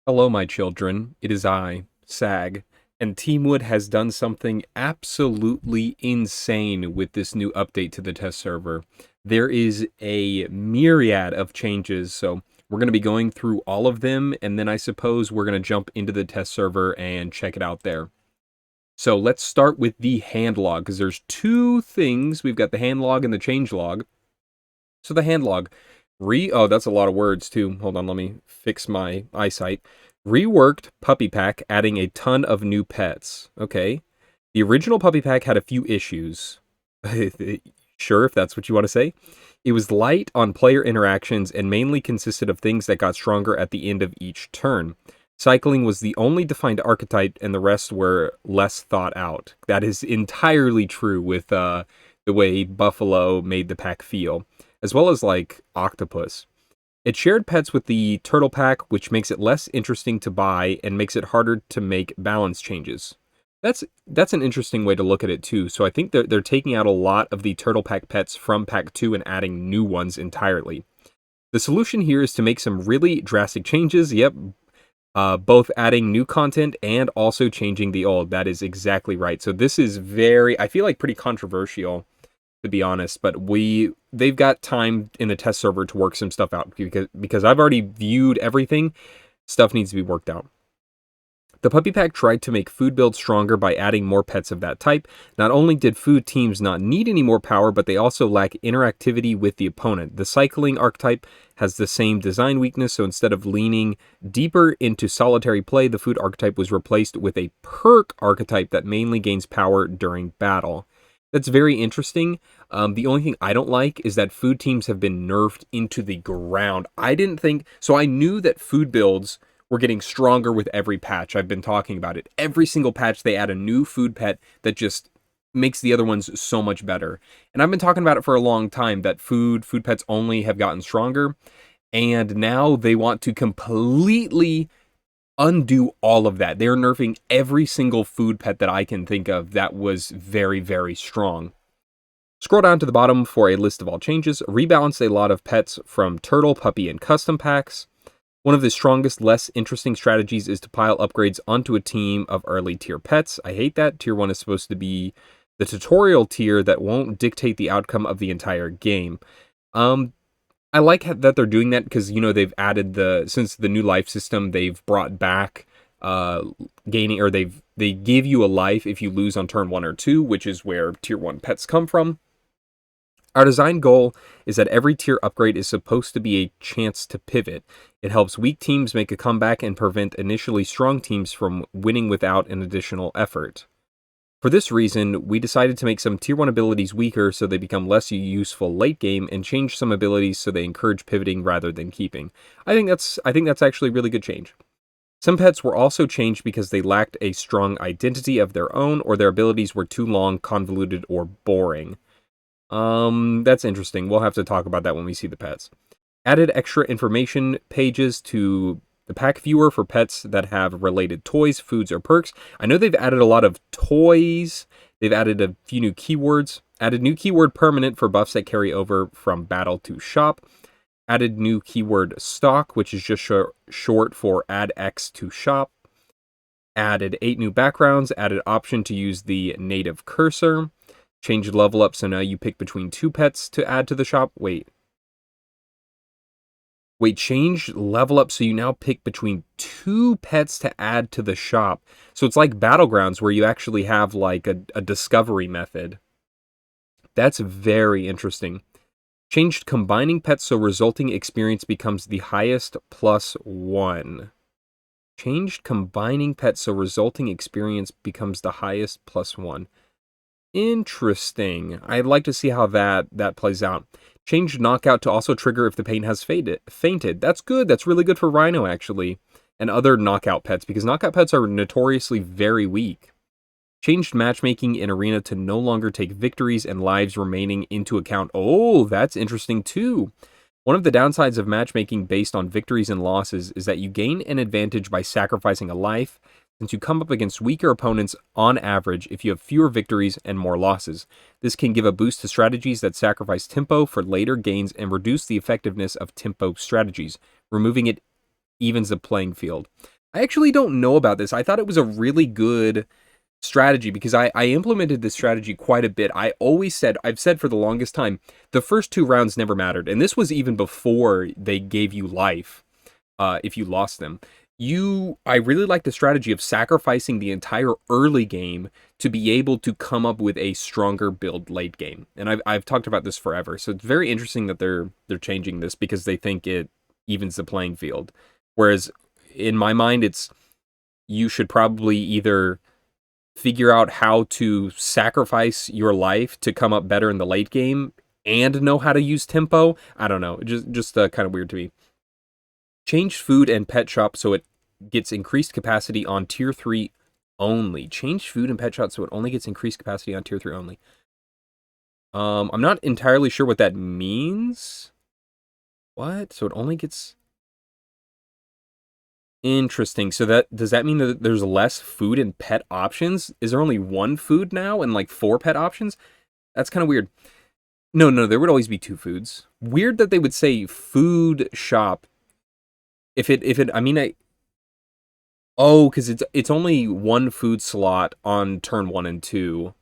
Hello, my children. It is I, Sag, and Teamwood has done something absolutely insane with this new update to the test server. There is a myriad of changes, so we're going to be going through all of them, and then I suppose we're going to jump into the test server and check it out there. So let's start with the hand log, because there's two things. We've got the hand log and the change log. So the hand log, oh, that's a lot of words too. Hold on, let me fix my eyesight. Reworked puppy pack, adding a ton of new pets. Okay. The original puppy pack had a few issues. Sure, if that's what you want to say. It was light on player interactions and mainly consisted of things that got stronger at the end of each turn. Cycling was the only defined archetype, and the rest were less thought out. That is entirely true with the way Buffalo made the pack feel, as well as like Octopus. It shared pets with the Turtle Pack, which makes it less interesting to buy and makes it harder to make balance changes. That's an interesting way to look at it too. So I think they're taking out a lot of the Turtle Pack pets from Pack 2 and adding new ones entirely. The solution here is to make some really drastic changes. Yep, both adding new content and also changing the old. That is exactly right. So this is I feel like pretty controversial, to be honest, but they've got time in the test server to work some stuff out because I've already viewed everything. Stuff needs to be worked out. The puppy pack tried to make food builds stronger by adding more pets of that type. Not only did food teams not need any more power, but they also lack interactivity with the opponent. The cycling archetype has the same design weakness, so instead of leaning deeper into solitary play, the food archetype was replaced with a perk archetype that mainly gains power during battle. That's very interesting. The only thing I don't like is that food teams have been nerfed into the ground. I didn't think so. I knew that food builds were getting stronger with every patch. I've been talking about it. Every single patch, they add a new food pet that just makes the other ones so much better. And I've been talking about it for a long time that food pets only have gotten stronger. And now they want to completely undo all of that. They're nerfing every single food pet that I can think of that was very, very strong. Scroll down to the bottom for a list of all changes. Rebalance a lot of pets from Turtle, Puppy, and Custom packs. One of the strongest, less interesting strategies is to pile upgrades onto a team of early tier pets. I hate that. Tier 1 is supposed to be the tutorial tier that won't dictate the outcome of the entire game. I like that they're doing that because, they've added since the new life system, they've brought back gaining, or they give you a life if you lose on turn 1 or 2, which is where tier 1 pets come from. Our design goal is that every tier upgrade is supposed to be a chance to pivot. It helps weak teams make a comeback and prevent initially strong teams from winning without an additional effort. For this reason, we decided to make some tier 1 abilities weaker so they become less useful late game, and change some abilities so they encourage pivoting rather than keeping. I think that's actually a really good change. Some pets were also changed because they lacked a strong identity of their own, or their abilities were too long, convoluted, or boring. That's interesting. We'll have to talk about that when we see the pets. Added extra information pages to the pack viewer for pets that have related toys, foods, or perks. I know they've added a lot of toys. They've added a few new keywords. Added new keyword permanent for buffs that carry over from battle to shop. Added new keyword stock, which is just short for add X to shop. Added 8 new backgrounds. Added option to use the native cursor. Changed level up, so now you pick between 2 pets to add to the shop. Wait, change level up so you now pick between 2 pets to add to the shop. So it's like Battlegrounds where you actually have like a discovery method. That's very interesting. Changed combining pets so resulting experience becomes the highest +1. Changed combining pets so resulting experience becomes the highest +1. Interesting. I'd like to see how that plays out. Changed knockout to also trigger if the pain has fainted. That's good. That's really good for Rhino, actually, and other knockout pets, because knockout pets are notoriously very weak. Changed matchmaking in Arena to no longer take victories and lives remaining into account. Oh, that's interesting too. One of the downsides of matchmaking based on victories and losses is that you gain an advantage by sacrificing a life, since you come up against weaker opponents on average if you have fewer victories and more losses. This can give a boost to strategies that sacrifice tempo for later gains and reduce the effectiveness of tempo strategies. Removing it evens the playing field. I actually don't know about this. I thought it was a really good strategy because I implemented this strategy quite a bit. I've said for the longest time, the first 2 rounds never mattered. And this was even before they gave you life if you lost them. I really like the strategy of sacrificing the entire early game to be able to come up with a stronger build late game. And I've talked about this forever. So it's very interesting that they're changing this because they think it evens the playing field. Whereas in my mind, you should probably either figure out how to sacrifice your life to come up better in the late game and know how to use tempo. I don't know. Just kind of weird to me. Change food and pet shop so it gets increased capacity on tier 3 only. Change food and pet shop so it only gets increased capacity on tier 3 only. I'm not entirely sure what that means. What? So it only gets... Interesting. So does that mean that there's less food and pet options? Is there only 1 food now and like 4 pet options? That's kind of weird. No, there would always be 2 foods. Weird that they would say food shop. Because it's only 1 food slot on turn 1 and 2.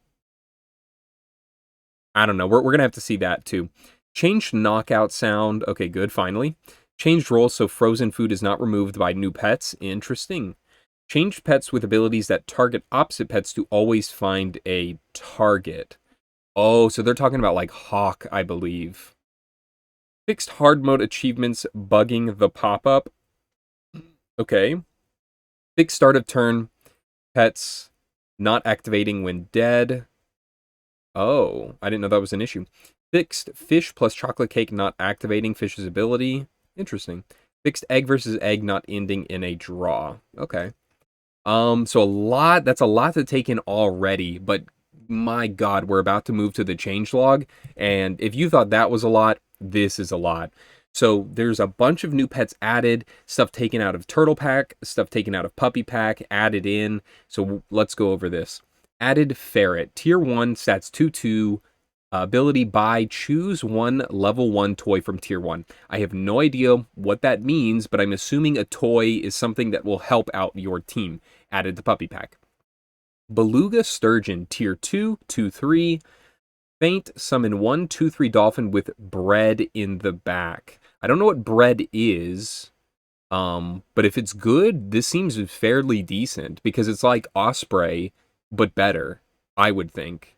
I don't know. We're gonna have to see that too. Changed knockout sound. Okay, good. Finally. Changed roles so frozen food is not removed by new pets. Interesting. Changed pets with abilities that target opposite pets to always find a target. Oh, so they're talking about like Hawk, I believe. Fixed hard mode achievements bugging the pop-up. Okay. Fixed start of turn pets not activating when dead. Oh, I didn't know that was an issue. Fixed fish plus chocolate cake not activating fish's ability. Interesting. Fixed egg versus egg not ending in a draw. Okay. So that's a lot to take in already, but my God, we're about to move to the changelog, and if you thought that was a lot, this is a lot. So there's a bunch of new pets added, stuff taken out of Turtle Pack, stuff taken out of Puppy Pack, added in. So let's go over this. Added Ferret, Tier 1, stats 2/2, ability buy, choose 1 level 1 toy from Tier 1. I have no idea what that means, but I'm assuming a toy is something that will help out your team. Added to Puppy Pack. Beluga Sturgeon, Tier 2, 2/3. Faint, summon 1 2/3 dolphin with bread in the back. I don't know what bread is, but if it's good, this seems fairly decent because it's like Osprey, but better, I would think.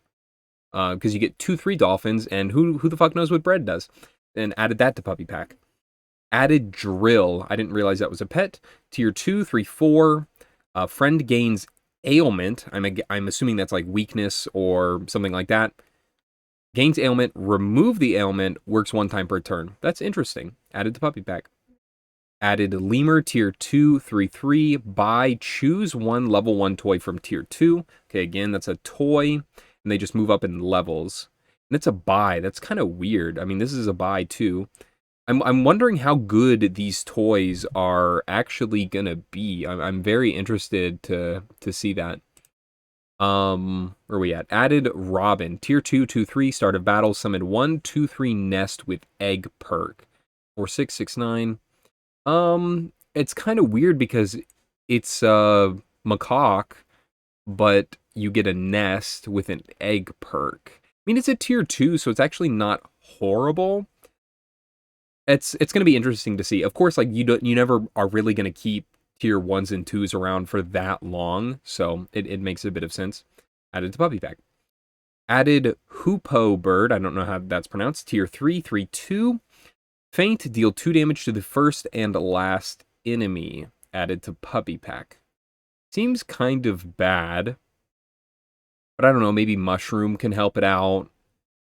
Because you get 2/3 dolphins, and who the fuck knows what bread does? And added that to Puppy Pack. Added Drill. I didn't realize that was a pet. Tier 2, 3, 4. Friend gains ailment. I'm assuming that's like weakness or something like that. Gains ailment, remove the ailment, works 1 time per turn. That's interesting. Added to Puppy Pack. Added Lemur, Tier 2, 3, 3. Buy, choose 1 level 1 toy from Tier 2. Okay, again, that's a toy, and they just move up in levels. And it's a buy. That's kind of weird. I mean, this is a buy too. I'm wondering how good these toys are actually gonna be. I'm very interested to see that. Where are we at? Added Robin, Tier 2, 2, 3, start of battle, summon 1 2/3 nest with egg perk. 4, 6, 6, 9. It's kind of weird because it's macaque, but you get a nest with an egg perk. I mean, it's a Tier 2, so it's actually not horrible. It's going to be interesting to see. Of course, like you never are really going to keep Tier 1s and 2s around for that long, so it makes a bit of sense. Added to Puppy Pack. Added Hoopoe Bird, I don't know how that's pronounced, Tier 3, 3, 2. Faint, deal 2 damage to the first and last enemy. Added to Puppy Pack. Seems kind of bad, but I don't know, maybe Mushroom can help it out.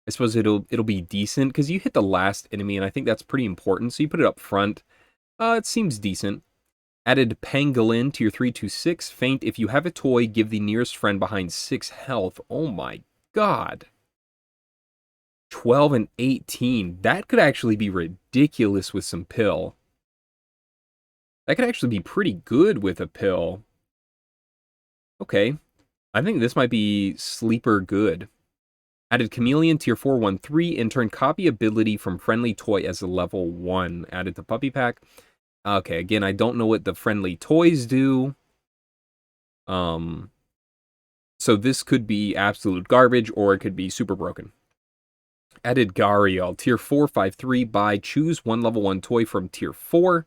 I suppose it'll be decent, because you hit the last enemy, and I think that's pretty important, so you put it up front. It seems decent. Added Pangolin, Tier 3, 2, 6. Faint, if you have a toy, give the nearest friend behind 6 health. Oh my God. 12 and 18. That could actually be ridiculous with some pill. That could actually be pretty good with a pill. Okay. I think this might be sleeper good. Added Chameleon, Tier 4, 1, 3. In turn, copy ability from friendly toy as a level 1. Added to Puppy Pack. Okay, again, I don't know what the friendly toys do. Um, so this could be absolute garbage, or it could be super broken. Added Gariel, tier 453, buy, choose one level 1 toy from tier 4.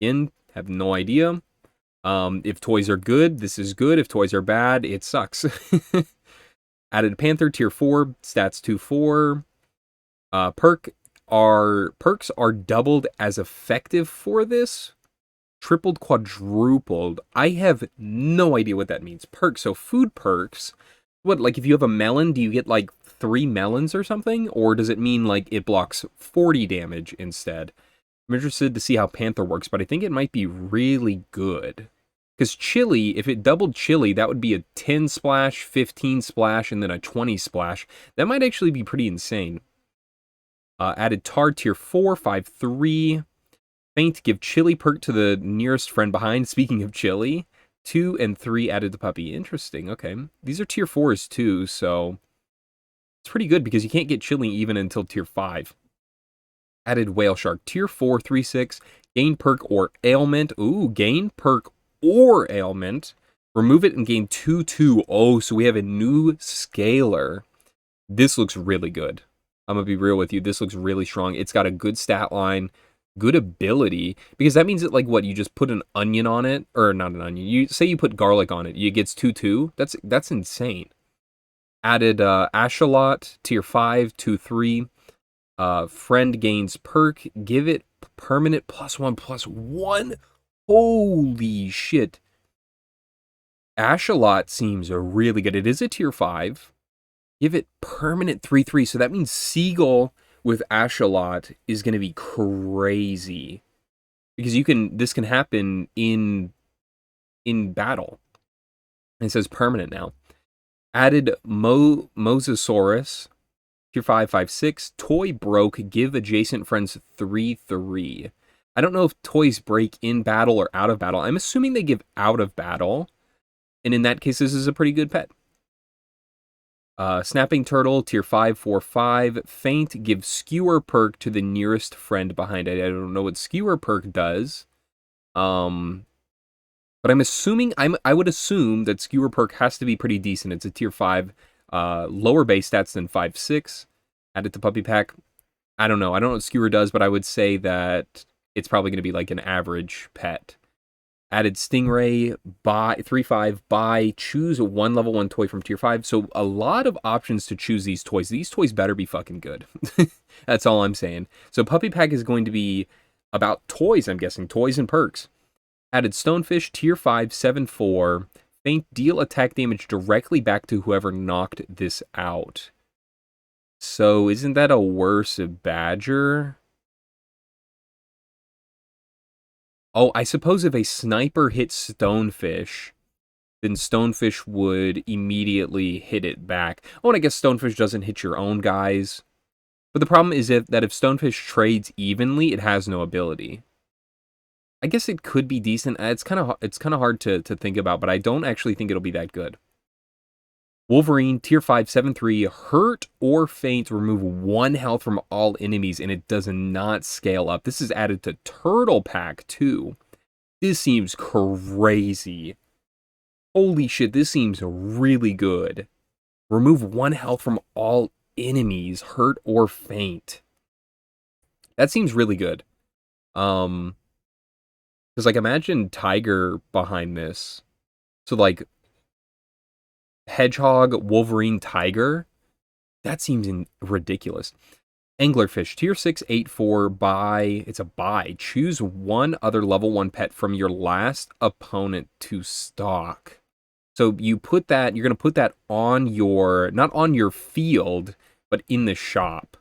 Again, have no idea. If toys are good, this is good. If toys are bad, it sucks. Added Panther, tier 4, stats 2-4. Perks are doubled as effective for this. Tripled, quadrupled. I have no idea what that means. Perks, so food perks. What, like if you have a melon, do you get like 3 melons or something? Or does it mean like it blocks 40 damage instead? I'm interested to see how Panther works, but I think it might be really good. Because Chili, if it doubled Chili, that would be a 10 splash, 15 splash, and then a 20 splash. That might actually be pretty insane. Added Tar tier 4, 5-3. Faint, give Chili perk to the nearest friend behind. Speaking of Chili, 2 and 3 added to Puppy. Interesting, okay. These are tier 4s too, so it's pretty good because you can't get Chili even until tier 5. Added Whale Shark, tier 4, 3-6. Gain perk or ailment. Ooh, gain perk or ailment. Remove it and gain 2-2. Oh, so we have a new scaler. This looks really good. I'm going to be real with you. This looks really strong. It's got a good stat line, good ability, because that means that, like, what, you just put an onion on it, or not an onion, you say you put garlic on it, it gets 2-2. That's insane. Added Ashalot, tier 5, 2-3. Friend gains perk, give it permanent +1/+1. Holy shit. Ashalot seems really good. It is a tier 5. Give it permanent 3-3. So that means Seagull with Ashalot is going to be crazy. Because this can happen in battle. It says permanent now. Added Mosasaurus, tier 5, 5-6. Toy broke, give adjacent friends 3-3. I don't know if toys break in battle or out of battle. I'm assuming they give out of battle. And in that case, this is a pretty good pet. Snapping Turtle, tier 5, 4-5. Faint, give Skewer perk to the nearest friend behind it. I don't know what Skewer perk does. But I'm assuming, I would assume that Skewer perk has to be pretty decent. It's a tier 5, lower base stats than 5-6. Add it to Puppy Pack. I don't know. I don't know what Skewer does, but I would say that it's probably going to be like an average pet. Added Stingray, buy 3-5, buy, choose one level 1 toy from tier 5. So a lot of options to choose these toys. These toys better be fucking good. That's all I'm saying. So Puppy Pack is going to be about toys, I'm guessing. Toys and perks. Added Stonefish, tier 5, 7-4. Faint, deal attack damage directly back to whoever knocked this out. So isn't that a worse badger? Oh, I suppose if a sniper hits Stonefish, then Stonefish would immediately hit it back. Oh, and I guess Stonefish doesn't hit your own guys. But the problem is that if Stonefish trades evenly, it has no ability. I guess it could be decent. It's kind of hard to think about, but I don't actually think it'll be that good. Wolverine, tier 5, 7-3, hurt or faint, remove 1 health from all enemies, and it does not scale up. This is added to Turtle Pack, too. This seems crazy. Holy shit, this seems really good. Remove 1 health from all enemies, hurt or faint. That seems really good. Because, like, imagine Tiger behind this. So, like, Hedgehog, Wolverine, Tiger. That seems ridiculous. Anglerfish, tier 6, 8-4, buy. It's a buy. Choose one other level 1 pet from your last opponent to stock. So you put that, you're going to put that on your, not on your field, but in the shop.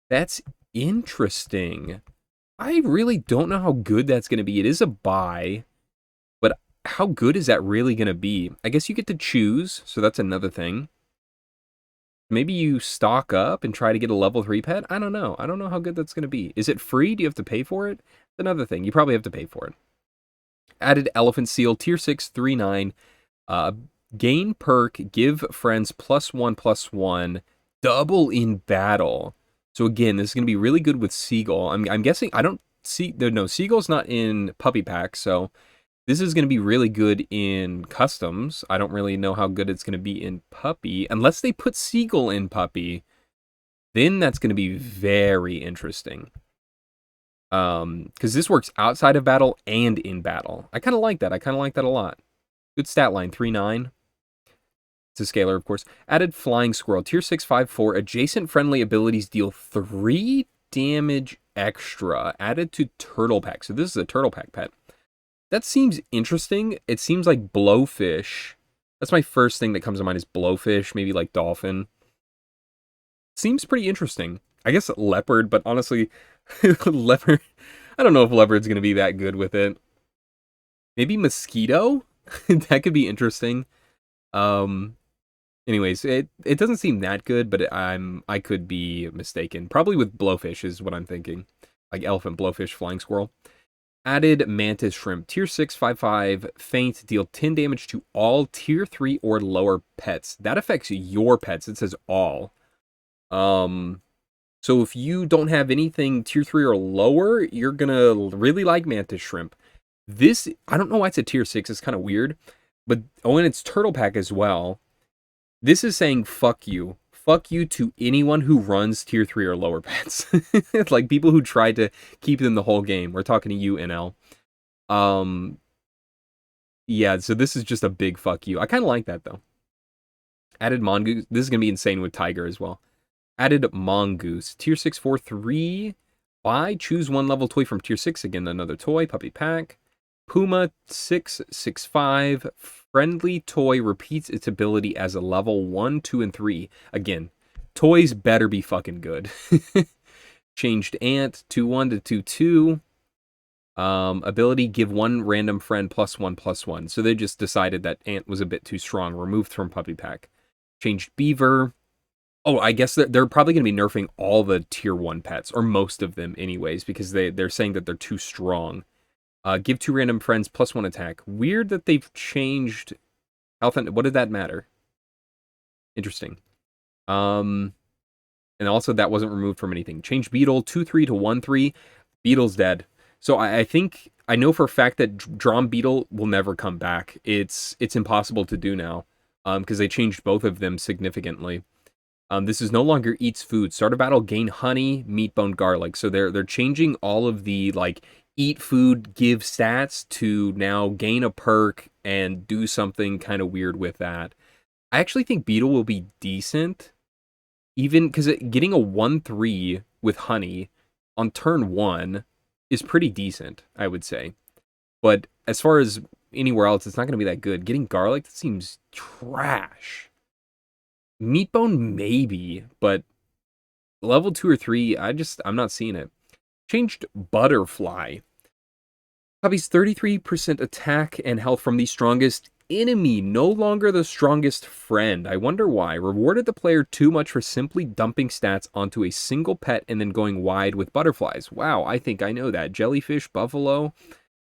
That's interesting. I really don't know how good that's going to be. It is a buy. How good is that really going to be? I guess you get to choose, so that's another thing. Maybe you stock up and try to get a level 3 pet? I don't know. I don't know how good that's going to be. Is it free? Do you have to pay for it? That's another thing. You probably have to pay for it. Added Elephant Seal, tier 6, 3-9. Gain perk, give friends +1/+1. Double in battle. So again, this is going to be really good with Seagull. I'm guessing, I don't Seagull's not in puppy pack, so this is going to be really good in customs. I don't really know how good it's going to be in puppy. Unless they put Seagull in puppy, then that's going to be very interesting. Because this works outside of battle and in battle. I kind of like that. I kind of like that a lot. Good stat line, 3/9. It's a scalar, of course. Added Flying Squirrel, tier 6, 5/4. Adjacent friendly abilities deal 3 damage extra. Added to Turtle Pack. So this is a Turtle Pack pet. That seems interesting. It seems like Blowfish. That's my first thing that comes to mind is Blowfish, maybe like Dolphin. Seems pretty interesting. I guess Leopard, but honestly, Leopard, I don't know if Leopard's going to be that good with it. Maybe Mosquito? That could be interesting. Anyways, it doesn't seem that good, but I could be mistaken. Probably with Blowfish is what I'm thinking. Like Elephant, Blowfish, Flying Squirrel. Added Mantis Shrimp, tier 6, 5/5, faint, deal 10 damage to all tier 3 or lower pets. That affects your pets. It says all. So if you don't have anything tier 3 or lower, you're gonna really like Mantis Shrimp. This, I don't know why it's a tier 6. It's kind of weird. But, oh, and it's Turtle Pack as well. This is saying fuck you. Fuck you to anyone who runs tier 3 or lower pets. Like people who tried to keep them the whole game. We're talking to you, NL. Yeah, so this is just a big fuck you. I kind of like that, though. Added Mongoose. This is going to be insane with Tiger as well. Added Mongoose. Tier 6, 4/3. Buy, choose one level toy from tier 6. Again, another toy. Puppy pack. Puma, 6, 6/5. Friendly toy repeats its ability as a level 1, 2, and 3. Again, toys better be fucking good. Changed Ant, 2/1 to 2/2. Ability, give one random friend +1/+1. So they just decided that Ant was a bit too strong. Removed from Puppy Pack. Changed Beaver. Oh, I guess they're probably going to be nerfing all the tier 1 pets, or most of them anyways, because they're saying that they're too strong. Give 2 random friends +1 attack. Weird that they've changed health and what did that matter? Interesting. And also that wasn't removed from anything. Change Beetle 2/3 to 1/3. Beetle's dead. So I think I know for a fact that Drum Beetle will never come back. It's impossible to do now. Because they changed both of them significantly. This is no longer eats food. Start a battle, gain honey, meat, bone, garlic. So they're changing all of the like eat food, give stats to now gain a perk and do something kind of weird with that. I actually think Beetle will be decent, even because getting a 1/3 with honey on turn 1 is pretty decent, I would say. But as far as anywhere else, it's not going to be that good. Getting garlic, that seems trash. Meatbone, maybe, but level 2 or 3, I'm not seeing it. Changed Butterfly. Copies 33% attack and health from the strongest enemy, no longer the strongest friend. I wonder why. Rewarded the player too much for simply dumping stats onto a single pet and then going wide with butterflies. Wow, I think I know that. Jellyfish, buffalo.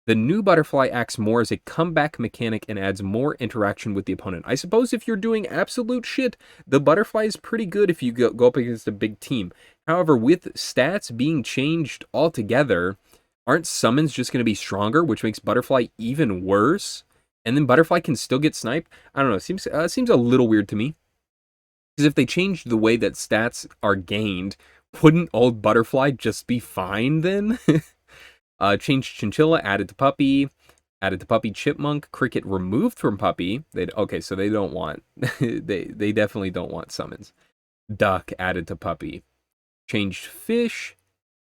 The new butterfly acts more as a comeback mechanic and adds more interaction with the opponent. I suppose if you're doing absolute shit, the butterfly is pretty good if you go up against a big team. However, with stats being changed altogether, aren't summons just going to be stronger, which makes butterfly even worse? And then butterfly can still get sniped? I don't know. It seems a little weird to me. Because if they changed the way that stats are gained, wouldn't old butterfly just be fine then? Changed Chinchilla, added to Puppy. Added to Puppy. Chipmunk, Cricket removed from Puppy. Okay, so they don't want... they definitely don't want summons. Duck, added to Puppy. Changed Fish.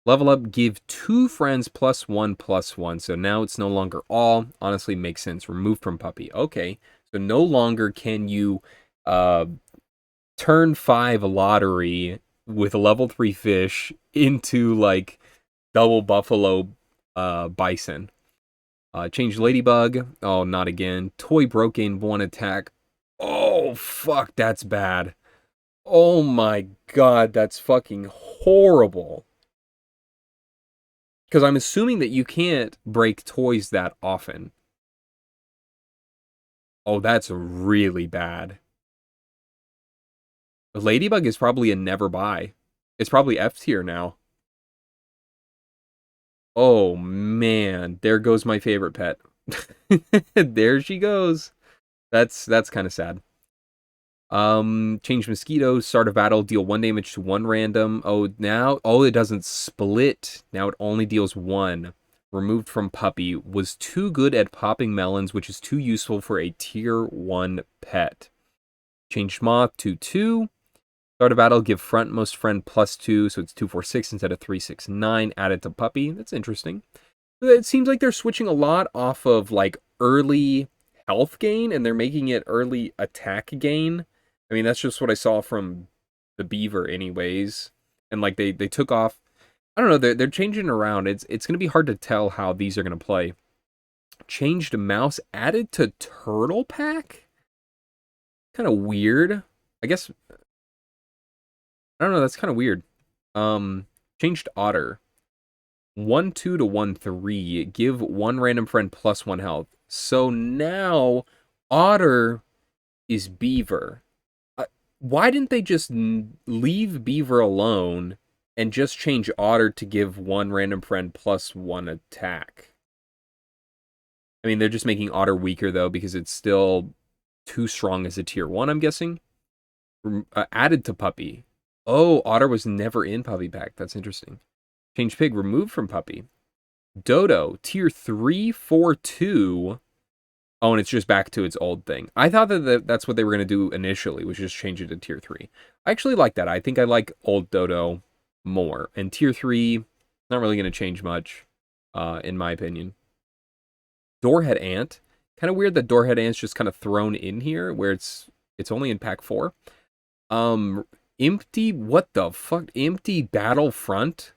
Level up, give 2 friends +1/+1. So now it's no longer all. Honestly, makes sense. Removed from Puppy. Okay, so no longer can you turn 5 lottery with a level 3 fish into like double buffalo bison. Change Ladybug. Oh, not again. Toy broke in 1 attack. Oh, fuck, that's bad. Oh my god, that's fucking horrible. Because I'm assuming that you can't break toys that often. Oh, that's really bad. Ladybug is probably a never buy. It's probably F tier now. Oh man, there goes my favorite pet. There she goes. That's kind of sad. Change mosquitoes, start a battle, deal 1 damage to 1 random. Oh, it doesn't split. Now it only deals 1. Removed from puppy. Was too good at popping melons, which is too useful for a tier 1 pet. Change moth to 2. Start a battle, give frontmost friend +2, so it's 2/4/6 instead of 3/6/9. Added to puppy. That's interesting. It seems like they're switching a lot off of like early health gain, and they're making it early attack gain. I mean, that's just what I saw from the beaver, anyways. And like they took off. I don't know. They're changing around. It's gonna be hard to tell how these are gonna play. Changed mouse, added to turtle pack. Kind of weird. I guess I don't know. That's kind of weird. Changed otter. 1/2 to 1/3. Give 1 random friend +1 health. So now otter is beaver. Why didn't they just leave beaver alone and just change otter to give 1 random friend +1 attack? I mean, they're just making otter weaker though because it's still too strong as a tier 1, I'm guessing. Added to puppy. Oh, otter was never in puppy pack. That's interesting. Change pig, removed from puppy. Dodo, tier 3, 4, 2. Oh, and it's just back to its old thing. I thought that that's what they were going to do initially, was just change it to tier 3. I actually like that. I think I like old Dodo more. And tier 3, not really going to change much, in my opinion. Doorhead ant. Kind of weird that Doorhead ant's just kind of thrown in here, where it's only in pack 4. Empty, what the fuck? Empty battlefront?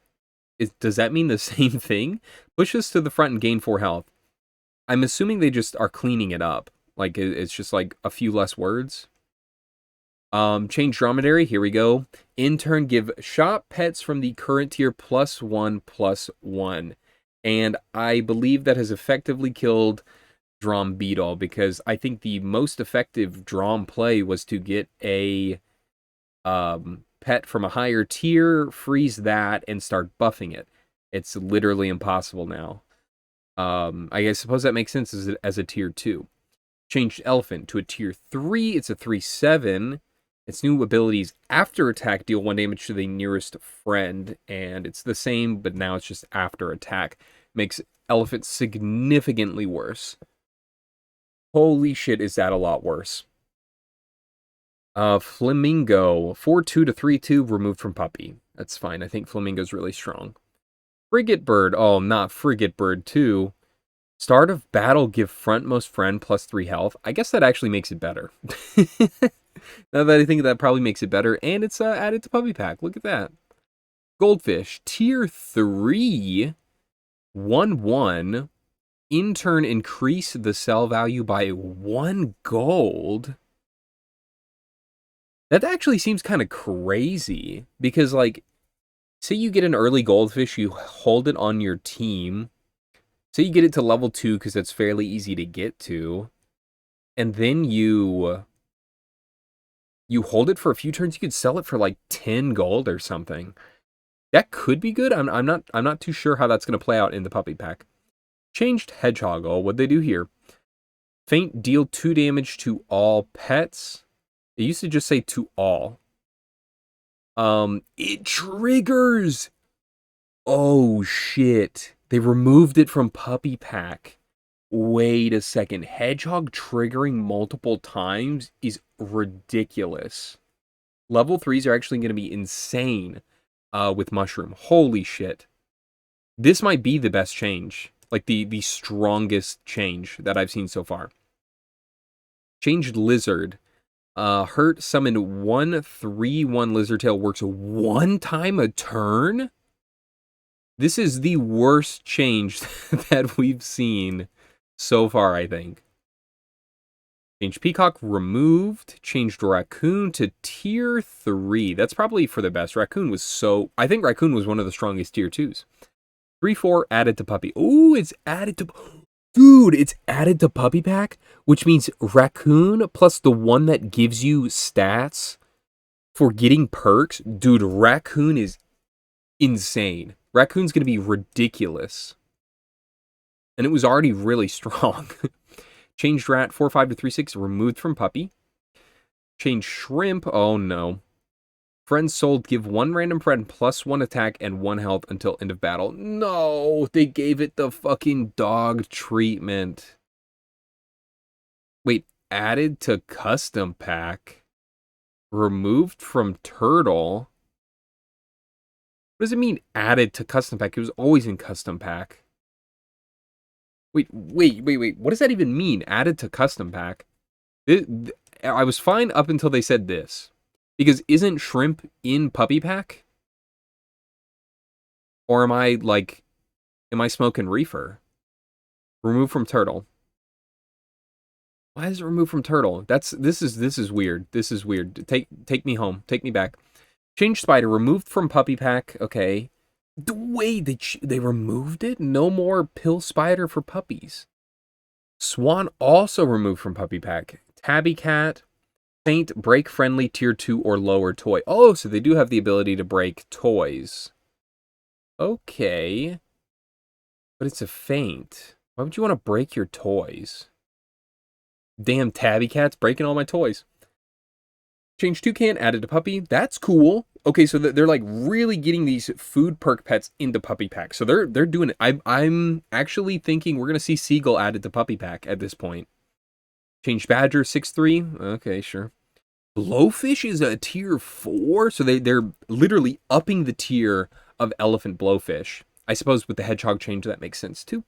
Does that mean the same thing? Push us to the front and gain 4 health. I'm assuming they just are cleaning it up. Like, it's just like a few less words. Change dromedary, here we go. In turn, give shop pets from the current tier +1/+1. And I believe that has effectively killed Drom Beetle, because I think the most effective Drom play was to get a pet from a higher tier, freeze that, and start buffing it. It's literally impossible now. I suppose that makes sense as a tier 2. Changed elephant to a tier 3. It's a 3/7. Its new abilities after attack deal 1 damage to the nearest friend, and it's the same, but now it's just after attack. Makes elephant significantly worse. Holy shit, is that a lot worse. Flamingo, 4/2 to 3/2, removed from puppy. That's fine. I think Flamingo's really strong. Frigate bird. Oh, not frigate bird 2. Start of battle, give frontmost friend +3 health. I guess that actually makes it better. Now that I think that probably makes it better, and it's added to puppy pack. Look at that. Goldfish, tier 3, 1/1. In turn, increase the sell value by 1 gold. That actually seems kind of crazy, because, like, say you get an early goldfish, you hold it on your team. Say you get it to level 2 because it's fairly easy to get to, and then you hold it for a few turns. You could sell it for like 10 gold or something. That could be good. I'm not too sure how that's going to play out in the puppy pack. Changed hedgehog. Oh, what'd they do here? Faint, deal 2 damage to all pets. It used to just say to all. It triggers. Oh shit. They removed it from puppy pack. Wait a second. Hedgehog triggering multiple times is ridiculous. Level 3s are actually going to be insane with mushroom. Holy shit. This might be the best change. Like the strongest change that I've seen so far. Changed lizard. Hurt summon 1/3/1 lizard tail, works 1 time a turn. This is the worst change that we've seen so far, I think. Changed peacock, removed. Changed raccoon to tier 3. That's probably for the best. I think raccoon was one of the strongest tier 2s. 3/4 added to puppy. Ooh, it's added to... Dude, it's added to puppy pack, which means raccoon plus the one that gives you stats for getting perks. Dude, raccoon is insane. Raccoon's going to be ridiculous. And it was already really strong. Changed rat 4-5 to 3-6, removed from puppy. Changed shrimp. Oh no. Friends sold, give one random friend +1 attack and 1 health until end of battle. No, they gave it the fucking dog treatment. Wait, added to custom pack. Removed from turtle. What does it mean added to custom pack? It was always in custom pack. Wait. What does that even mean? Added to custom pack? I was fine up until they said this. Because isn't shrimp in puppy pack? Or am I smoking reefer? Remove from turtle. Why is it removed from turtle? This is weird. This is weird. Take me home. Take me back. Change spider, removed from puppy pack. Okay. Wait, they removed it? No more pill spider for puppies. Swan also removed from puppy pack. Tabby cat. Saint, break friendly tier 2 or lower toy. Oh, so they do have the ability to break toys. Okay. But it's a feint. Why would you want to break your toys? Damn tabby cat's breaking all my toys. Change toucan, added to puppy. That's cool. Okay, so they're like really getting these food perk pets into puppy pack. So they're doing it. I'm actually thinking we're gonna see seagull added to puppy pack at this point. Change badger 6-3. Okay, sure. Blowfish is a tier 4, so they're literally upping the tier of elephant blowfish. I suppose with the hedgehog change that makes sense too.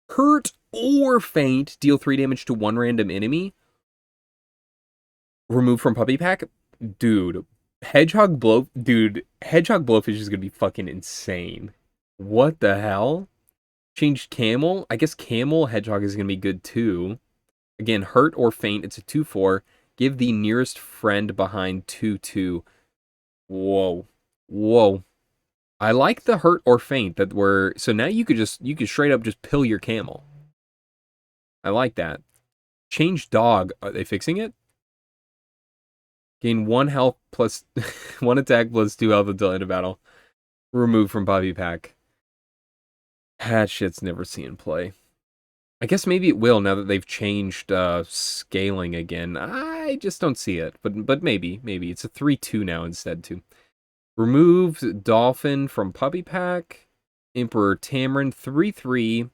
Hurt or faint, deal 3 damage to 1 random enemy. Remove from puppy pack. Dude, hedgehog blowfish is gonna be fucking insane. What the hell? Changed camel. I guess camel hedgehog is gonna be good too. Again, hurt or faint. It's a 2-4. Give the nearest friend behind 2-2. Whoa. I like the hurt or faint that were. So now you could straight up just pill your camel. I like that. Change dog. Are they fixing it? Gain 1 health plus 1 attack plus 2 health until end of battle. Remove from puppy pack. That shit's never seen play. I guess maybe it will now that they've changed scaling again. I just don't see it, but maybe it's a 3-2 now instead too. Remove dolphin from puppy pack. Emperor Tamarin 3-3.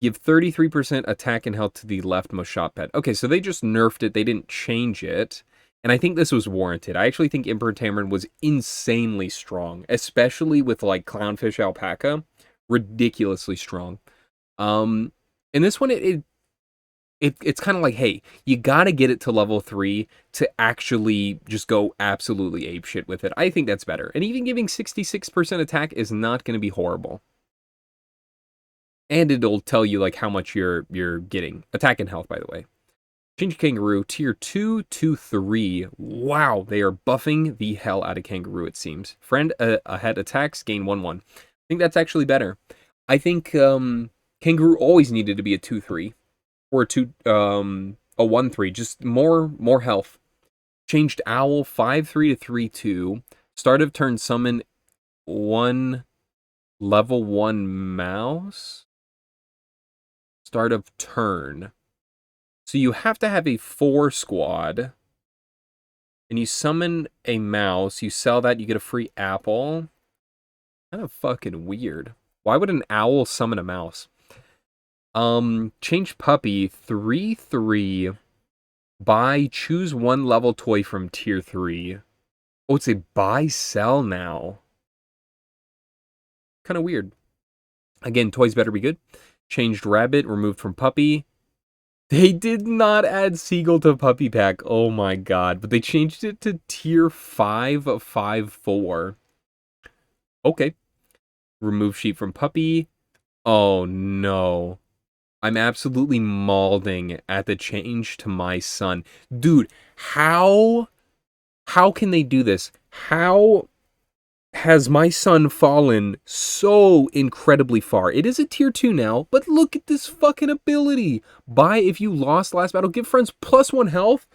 Give 33% attack and health to the leftmost shot pet. Okay, so they just nerfed it. They didn't change it. And I think this was warranted. I actually think Emperor Tamarin was insanely strong, especially with like Clownfish Alpaca. Ridiculously strong. In this one, it's kind of like, hey, you gotta get it to level 3 to actually just go absolutely apeshit with it. I think that's better. And even giving 66% attack is not going to be horrible. And it'll tell you like how much you're getting. Attack and health, by the way. Change Kangaroo, tier 2 to 3. Wow, they are buffing the hell out of Kangaroo, it seems. Friend ahead attacks, gain 1-1. I think that's actually better. I think Kangaroo always needed to be a 2-3. Or a 1-3. Just more health. Changed Owl, 5-3 to 3-2. Start of turn, summon 1 level 1 mouse. Start of turn. So you have to have a 4 squad. And you summon a mouse. You sell that, you get a free apple. Kind of fucking weird. Why would an owl summon a mouse? Change puppy, 3-3. Buy, choose 1 level toy from tier 3. Oh, it's a buy, sell now. Kind of weird. Again, toys better be good. Changed rabbit, removed from puppy. They did not add seagull to puppy pack. Oh my god. But they changed it to tier 5-5-4. Okay. Remove sheep from puppy. Oh no. I'm absolutely mauling at the change to my son. Dude, how can they do this? How has my son fallen so incredibly far? It is a tier 2 now, but look at this fucking ability. Buy if you lost last battle, give friends +1 health.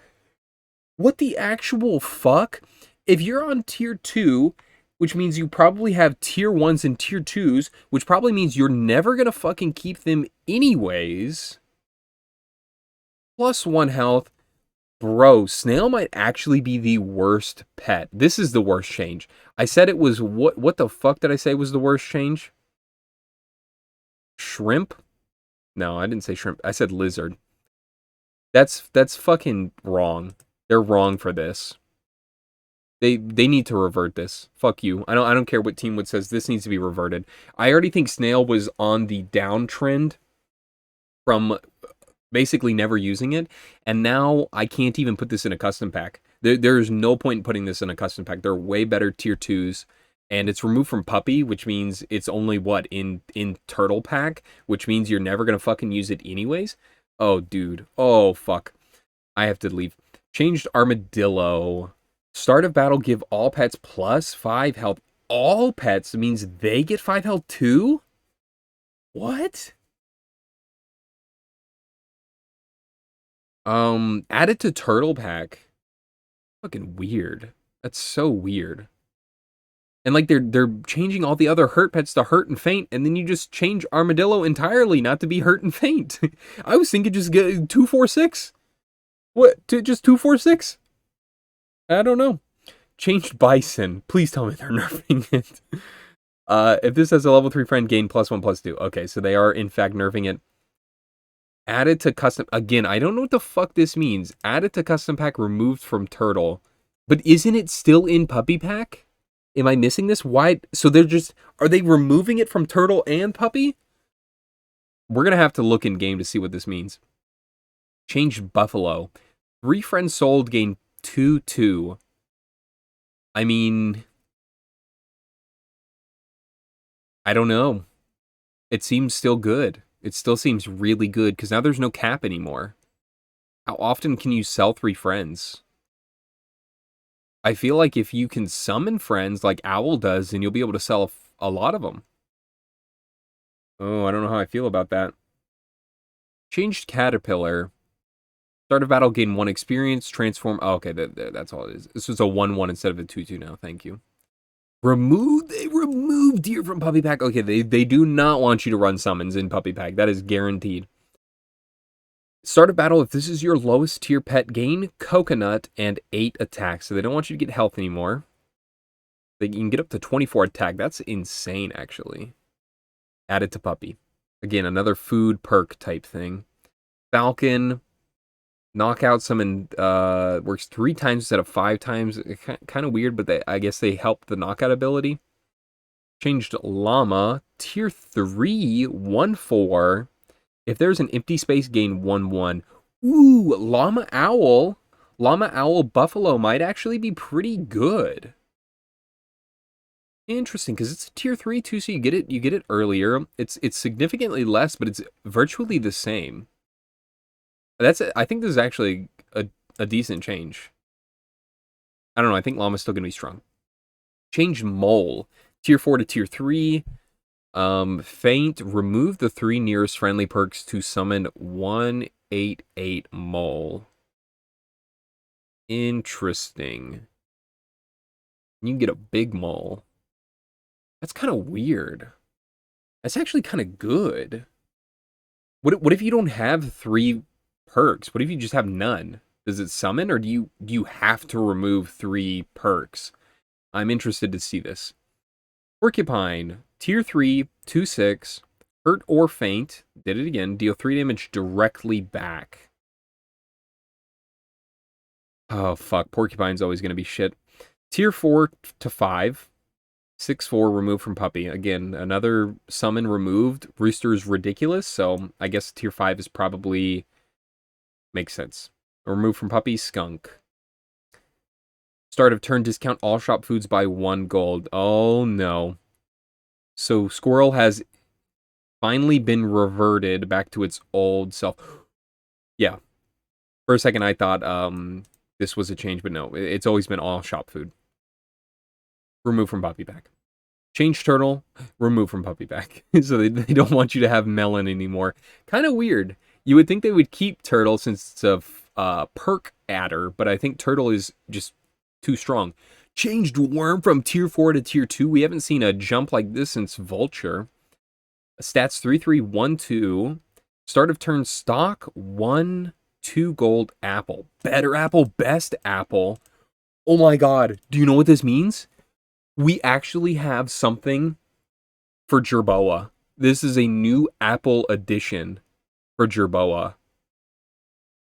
What the actual fuck? If you're on tier 2 which means you probably have tier 1s and tier 2s, which probably means you're never going to fucking keep them anyways. Plus 1 health. Bro, snail might actually be the worst pet. This is the worst change. I said it was what the fuck did I say was the worst change? Shrimp? No, I didn't say shrimp. I said lizard. That's fucking wrong. They're wrong for this. They need to revert this. Fuck you. I don't care what Teamwood says. This needs to be reverted. I already think snail was on the downtrend from basically never using it, and now I can't even put this in a custom pack. There's no point in putting this in a custom pack. They're way better tier 2s, and it's removed from puppy, which means it's only in turtle pack, which means you're never gonna fucking use it anyways. Oh dude, oh fuck, I have to leave. Changed armadillo. Start of battle, give all pets plus 5 health. All pets means they get 5 health too? What? Add it to turtle pack. Fucking weird. That's so weird. And like they're changing all the other hurt pets to hurt and faint, and then you just change armadillo entirely not to be hurt and faint. I was thinking just get 246. What? Just 246? I don't know. Changed bison. Please tell me they're nerfing it. If this has a level 3 friend, gain +1/+2. Okay, so they are in fact nerfing it. Added to custom... Again, I don't know what the fuck this means. Added to custom pack, removed from turtle. But isn't it still in puppy pack? Am I missing this? Why? So they're just... Are they removing it from turtle and puppy? We're going to have to look in game to see what this means. Changed buffalo. 3 friends sold, gain 2/2. I mean... I don't know. It seems still good. It still seems really good, because now there's no cap anymore. How often can you sell 3 friends? I feel like if you can summon friends like Owl does, then you'll be able to sell a lot of them. Oh, I don't know how I feel about that. Changed caterpillar. Start of battle, gain 1 experience, transform... Oh, okay, that's all it is. This was a 1/1 instead of a 2/2 now, thank you. They removed deer from puppy pack. Okay, they do not want you to run summons in puppy pack. That is guaranteed. Start of battle, if this is your lowest tier pet, gain coconut and 8 attacks. So they don't want you to get health anymore. You can get up to 24 attack. That's insane, actually. Added to puppy. Again, another food perk type thing. Falcon. Knockout summon works 3 times instead of 5 times. Kind of weird, but I guess they help the knockout ability. Changed llama. Tier 3, 1/4. If there's an empty space, gain 1/1. Ooh, llama owl. Llama owl buffalo might actually be pretty good. Interesting, because it's a tier 3 too, so you get it earlier. It's significantly less, but it's virtually the same. I think this is actually a decent change. I don't know, I think llama's still gonna be strong. Changed mole. Tier 4 to tier 3. Faint. Remove the 3 nearest friendly perks to summon 1/8/8 mole. Interesting. You can get a big mole. That's kind of weird. That's actually kind of good. What if you don't have 3 perks? What if you just have none? Does it summon, or do you have to remove 3 perks? I'm interested to see this. Porcupine, tier 3, 2/6, hurt or faint. Did it again. Deal 3 damage directly back. Oh fuck, Porcupine's always gonna be shit. Tier 4 to 5, 6/4, removed from puppy. Again, another summon removed. Rooster is ridiculous, so I guess tier 5 is probably... Makes sense. Removed from puppy, skunk. Start of turn, discount all shop foods by 1 gold. Oh no. So squirrel has finally been reverted back to its old self. Yeah. For a second I thought this was a change, but no. It's always been all shop food. Remove from puppy pack. Change turtle, remove from puppy pack. So they don't want you to have melon anymore. Kind of weird. You would think they would keep turtle since it's a perk adder, but I think turtle is just too strong. Changed Worm from tier 4 to tier 2. We haven't seen a jump like this since Vulture. Stats 3-3-1-2. Start of turn stock 1-2 gold apple. Better apple, best apple. Oh my god. Do you know what this means? We actually have something for Jerboa. This is a new apple edition for Jerboa.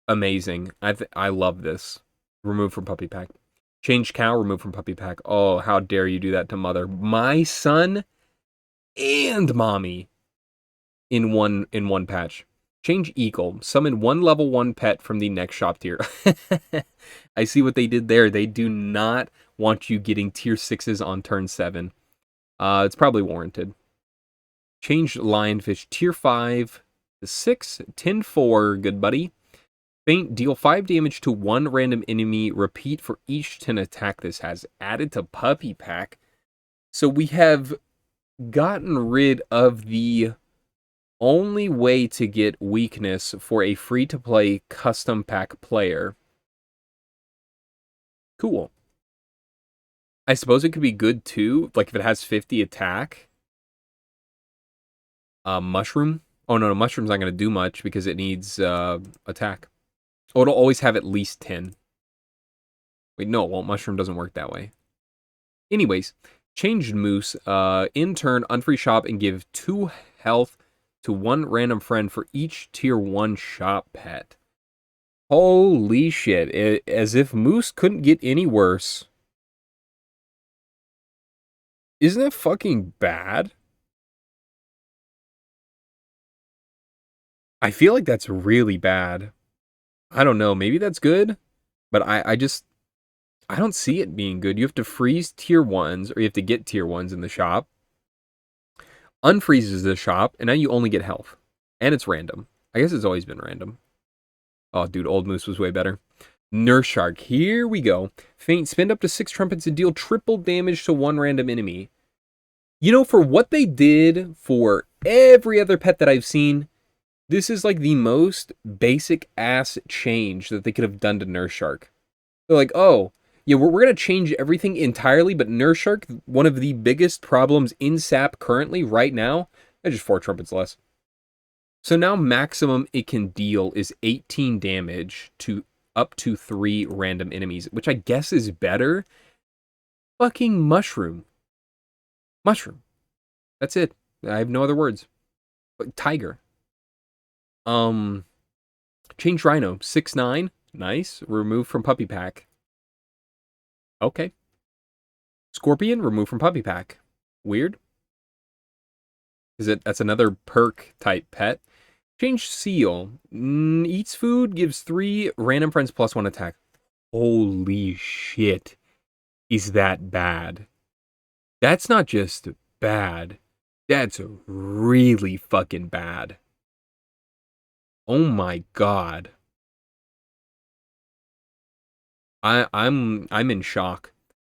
Amazing. I love this. Remove from puppy pack. Change cow, remove from puppy pack. Oh, how dare you do that to mother. My son and mommy in one patch. Change eagle. Summon one level 1 pet from the next shop tier. I see what they did there. They do not want you getting tier 6s on turn 7. It's probably warranted. Change lionfish tier 5 to 6. 10-4, good buddy. Faint, deal 5 damage to one random enemy. Repeat for each 10 attack this has. Added to puppy pack. So we have gotten rid of the only way to get weakness for a free-to-play custom pack player. Cool. I suppose it could be good too, like if it has 50 attack. Mushroom. Oh no, mushroom's not going to do much because it needs attack. Oh, it'll always have at least 10. Wait, no, well, mushroom doesn't work that way. Anyways, changed moose. In turn, unfree shop and give 2 health to one random friend for each tier 1 shop pet. Holy shit. As if moose couldn't get any worse. Isn't that fucking bad? I feel like that's really bad. I don't know, maybe that's good, but I don't see it being good. You have to freeze tier 1s, or you have to get tier 1s in the shop. Unfreezes the shop, and now you only get health. And it's random. I guess it's always been random. Oh, dude, Old Moose was way better. Nurse Shark, here we go. Faint, spend up to 6 trumpets to deal triple damage to one random enemy. You know, for what they did for every other pet that I've seen, this is like the most basic ass change that they could have done to Nurse Shark. They're like, oh, yeah, we're going to change everything entirely, but Nurse Shark, one of the biggest problems in SAP currently, right now, they're just 4 trumpets less. So now maximum it can deal is 18 damage to up to 3 random enemies, which I guess is better. Fucking mushroom. Mushroom. That's it. I have no other words. Tiger. Change Rhino. 6-9. Nice. Remove from puppy pack. Okay. Scorpion. Remove from puppy pack. Weird. That's another perk type pet. Change Seal. Eats food. Gives 3 random friends plus 1 attack. Holy shit. Is that bad? That's not just bad. That's really fucking bad. Oh my god. I'm in shock.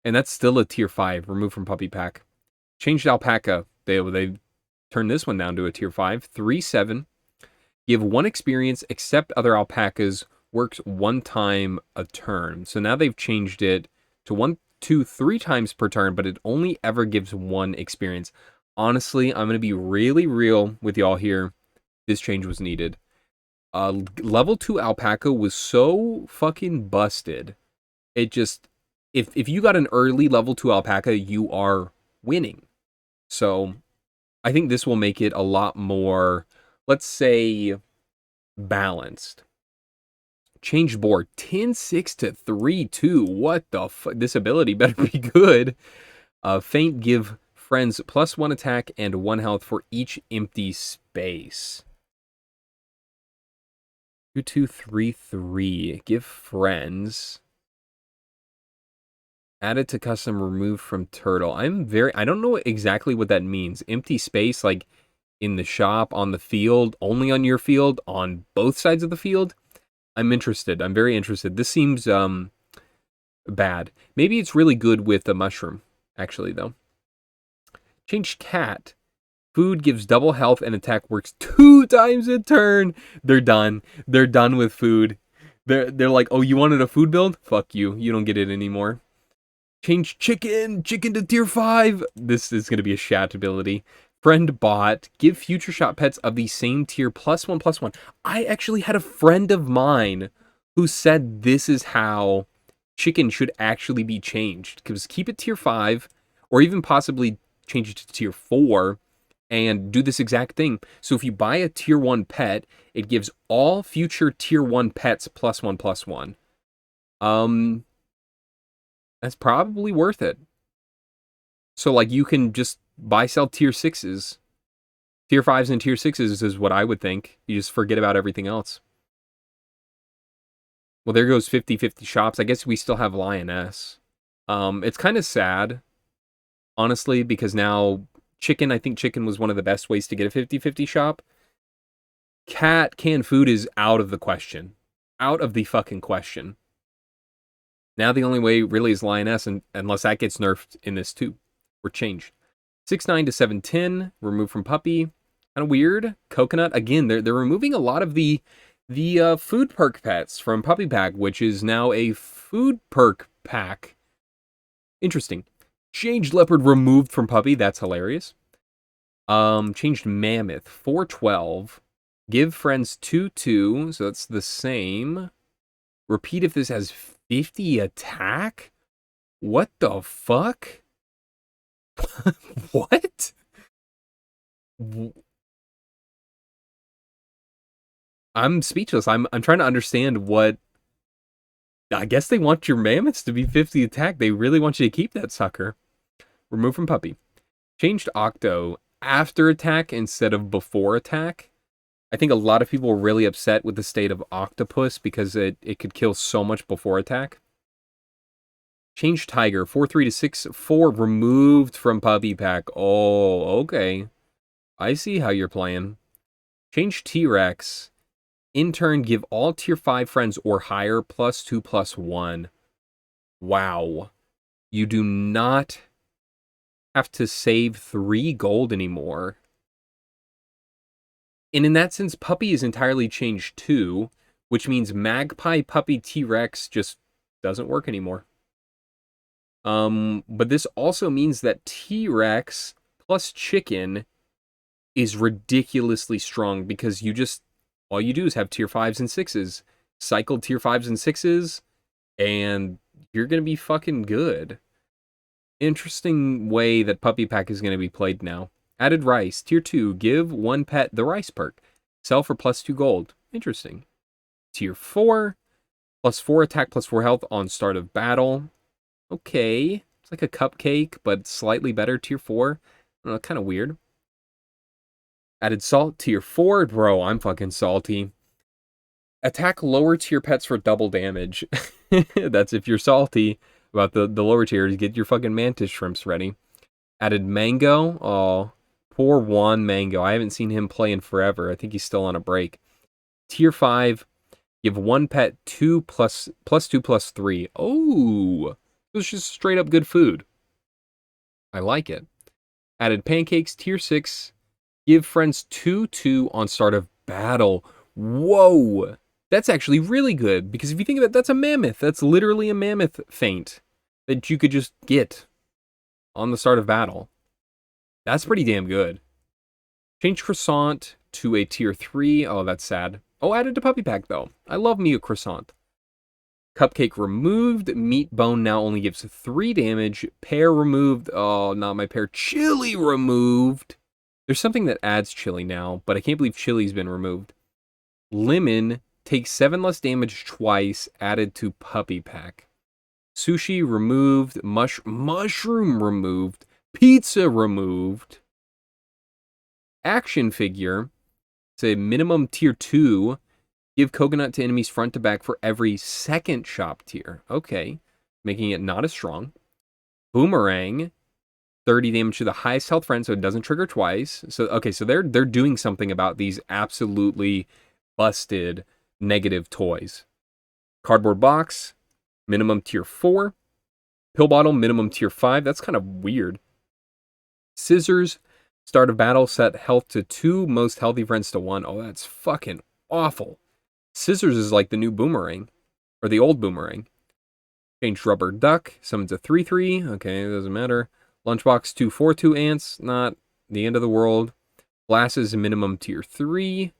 And that's still a tier 5, removed from puppy pack. Changed alpaca. They turned this one down to a tier 5. 3-7. Give 1 experience, except other alpacas. Works 1 time a turn. So now they've changed it to 1, 2, 3 times per turn, but it only ever gives 1 experience. Honestly, I'm going to be really real with y'all here. This change was needed. Level 2 alpaca was so fucking busted. It just, if you got an early level 2 alpaca, you are winning. So I think this will make it a lot more, let's say, balanced. Change board. 10-6 to 3-2. What the fuck? This ability better be good. Faint, give friends plus 1 attack and 1 health for each empty space. 2-2-3-3. Give friends. Added to custom, removed from turtle. I don't know exactly what that means. Empty space, like in the shop, on the field, only on your field, on both sides of the field. I'm interested. I'm very interested. This seems bad. Maybe it's really good with the mushroom, actually, though. Change cat. Food gives double health and attack works 2 times a turn. They're done. They're done with food. They're like, oh, you wanted a food build? Fuck you. You don't get it anymore. Change chicken to tier 5. This is going to be a shat ability. Friend bot, give future shop pets of the same tier +1/+1. I actually had a friend of mine who said this is how chicken should actually be changed. Because keep it tier 5, or even possibly change it to tier 4, and do this exact thing. So if you buy a tier 1 pet, it gives all future tier 1 pets +1/+1. That's probably worth it. So, like, you can just buy, sell tier 6s. Tier 5s and tier 6s is what I would think. You just forget about everything else. Well, there goes 50/50 shops. I guess we still have Lioness. It's kind of sad, honestly, because now chicken, I think chicken was one of the best ways to get a 50/50 shop. Cat canned food is out of the question. Out of the fucking question. Now the only way really is Lioness, unless that gets nerfed in this too, or changed. 6/9 to 7/10, removed from puppy. Kind of weird. Coconut, again, they're removing a lot of the food perk pets from puppy pack, which is now a food perk pack. Interesting. Changed leopard removed from puppy, that's hilarious. Changed mammoth, 4/12. Give friends 2/2, so that's the same. Repeat if this has 50 attack? What the fuck? What? I'm speechless. I'm trying to understand what... I guess they want your mammoths to be 50 attack. They really want you to keep that sucker. Remove from puppy. Changed Octo after attack instead of before attack. I think a lot of people were really upset with the state of Octopus because it could kill so much before attack. Changed Tiger, 4/3 to 6/4, removed from puppy pack. Oh, okay. I see how you're playing. Changed T-Rex. In turn, give all tier 5 friends or higher +2/+1. Wow. You do not have to save 3 gold anymore. And in that sense, Puppy is entirely changed too, which means Magpie Puppy T-Rex just doesn't work anymore. But this also means that T-Rex plus chicken is ridiculously strong because all you do is have tier 5s and 6s. Cycle tier 5s and 6s, and you're going to be fucking good. Interesting way that Puppy Pack is going to be played now. Added rice. Tier 2. Give one pet the rice perk. Sell for +2 gold. Interesting. Tier 4. +4 attack, +4 health on start of battle. Okay. It's like a cupcake, but slightly better. Tier 4. Kind of weird. Added salt. Tier 4. Bro, I'm fucking salty. Attack lower tier pets for double damage. That's if you're salty about the lower tiers. Get your fucking mantis shrimps ready. Added mango. Oh, poor Juan Mango. I haven't seen him play in forever. I think he's still on a break. Tier 5. Give one pet +2/+3. Oh, it's just straight up good food. I like it. Added pancakes. Tier 6. Give friends 2/2 on start of battle. Whoa. That's actually really good, because if you think of it, that's a mammoth. That's literally a mammoth feint that you could just get on the start of battle. That's pretty damn good. Change croissant to a tier 3. Oh, that's sad. Oh, added to puppy pack, though. I love me a croissant. Cupcake removed. Meat bone now only gives 3 damage. Pear removed. Oh, not my pear. Chili removed. There's something that adds chili now, but I can't believe chili's been removed. Lemon takes 7 less damage twice, added to puppy pack. Sushi removed. Mushroom removed. Pizza removed. Action figure. It's a minimum tier 2. Give coconut to enemies front to back for every second shop tier. Okay. Making it not as strong. Boomerang. 30 damage to the highest health friend, so it doesn't trigger twice. So, okay, so they're doing something about these absolutely busted negative toys. Cardboard box, minimum tier 4. Pill bottle, minimum tier 5. That's kind of weird. Scissors, start of battle, set health to 2, most healthy friends to 1. Oh, that's fucking awful. Scissors is like the new boomerang, or the old boomerang. Changed Rubber Duck. Summons a 3/3. Okay, doesn't matter. Lunchbox 2/4/2 ants. Not the end of the world. Glasses minimum tier 3.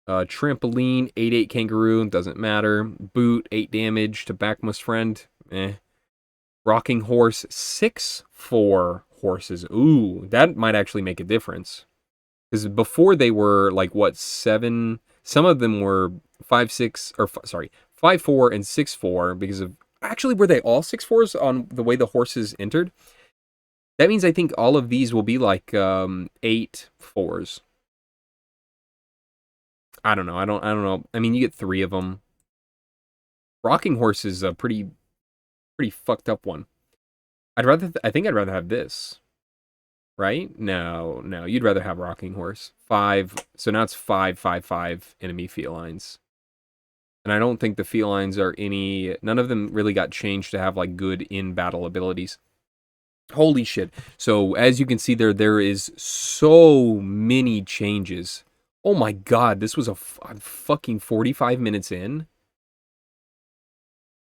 Trampoline 8/8 kangaroo. Doesn't matter. Boot 8 damage to Backmost Friend. Eh. Rocking Horse 6/4 horses. Ooh, that might actually make a difference. Because before they were like what, 7? Some of them were 5/6 or sorry, 5/4 and 6/4 because of actually were they all 6/4s on the way the horses entered? That means I think all of these will be like 8/4s. I don't know. I don't know. I mean, you get 3 of them. Rocking Horse is a pretty fucked up one. I think I'd rather have this. Right? No, you'd rather have Rocking Horse. 5. So now it's 5/5/5 enemy felines. And I don't think the felines are none of them really got changed to have like good in-battle abilities. Holy shit. So as you can see there is so many changes. Oh my god, this was I'm fucking 45 minutes in.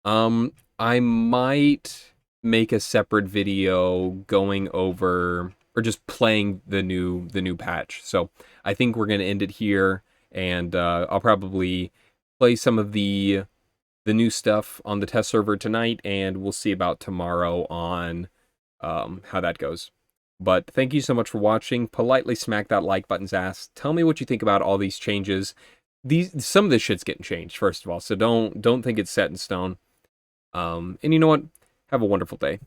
I might make a separate video going over or just playing the new patch. So I think we're gonna end it here, and I'll probably play some of the new stuff on the test server tonight, and we'll see about tomorrow on how that goes. But thank you so much for watching. Politely smack that like button's ass. Tell me what you think about all these changes. Some of this shit's getting changed, first of all, so don't think it's set in stone. And you know what? Have a wonderful day.